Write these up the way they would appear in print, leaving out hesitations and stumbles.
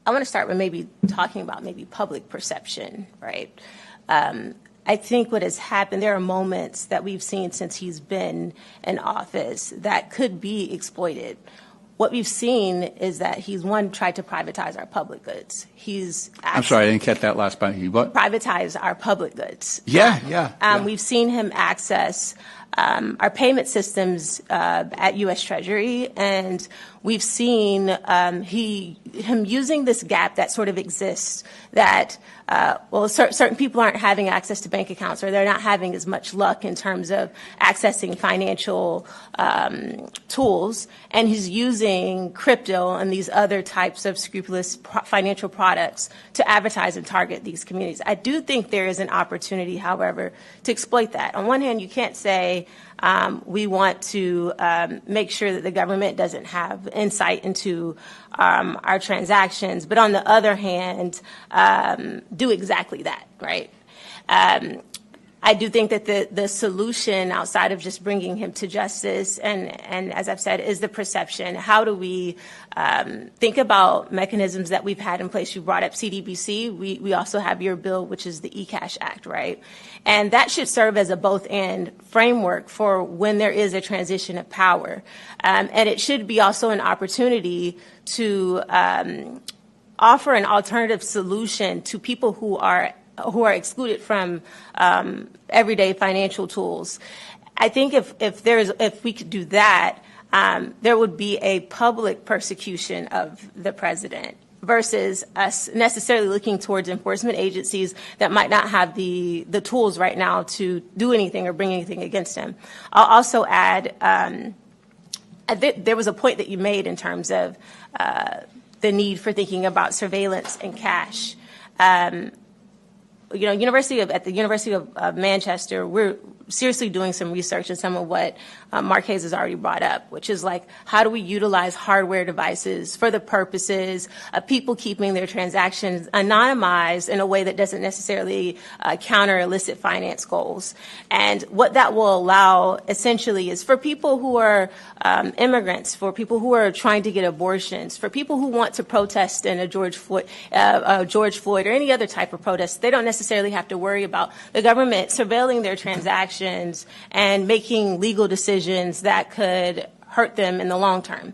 I want to start with maybe talking about maybe public perception, right? I think what has happened, there are moments that we've seen since he's been in office that could be exploited. What we've seen is that he's, one, tried to privatize our public goods. I'm sorry, I didn't catch that last part. What? Privatize our public goods. Yeah. We've seen him access our payment systems at U.S. Treasury, and we've seen him using this gap that sort of exists that, certain people aren't having access to bank accounts, or they're not having as much luck in terms of accessing financial tools, and he's using crypto and these other types of scrupulous financial products to advertise and target these communities. I do think there is an opportunity, however, to exploit that. On one hand, you can't say we want to make sure that the government doesn't have insight into our transactions, but on the other hand, do exactly that, right? I do think that the solution outside of just bringing him to justice, and as I've said, is the perception. How do we think about mechanisms that we've had in place? You brought up CDBC. We also have your bill, which is the eCash Act, right? And that should serve as a both-and framework for when there is a transition of power. And it should be also an opportunity to offer an alternative solution to people who are excluded from everyday financial tools. I think if we could do that, there would be a public persecution of the president versus us necessarily looking towards enforcement agencies that might not have the tools right now to do anything or bring anything against him. I'll also add, there was a point that you made in terms of the need for thinking about surveillance and cash. At the University of Manchester, we're seriously doing some research and some of what Marquez has already brought up, which is like, how do we utilize hardware devices for the purposes of people keeping their transactions anonymized in a way that doesn't necessarily counter illicit finance goals? And what that will allow essentially is for people who are immigrants, for people who are trying to get abortions, for people who want to protest in a George Floyd or any other type of protest, they don't necessarily have to worry about the government surveilling their transactions and making legal decisions that could hurt them in the long term.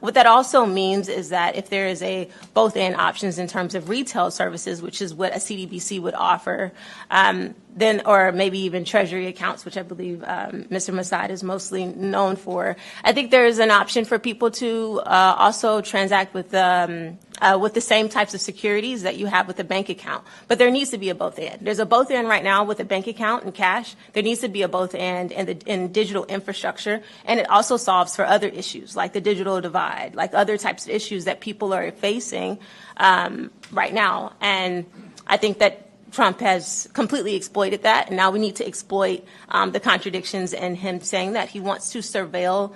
What that also means is that if there is a both-and options in terms of retail services, which is what a CDBC would offer, then, or maybe even treasury accounts, which I believe Mr. Massad is mostly known for, I think there is an option for people to also transact with the same types of securities that you have with a bank account. But there needs to be a both-and. There's a both-and right now with a bank account and cash. There needs to be a both-and in digital infrastructure. And it also solves for other issues like the digital divide, like other types of issues that people are facing right now. And I think that Trump has completely exploited that, and now we need to exploit the contradictions in him saying that he wants to surveil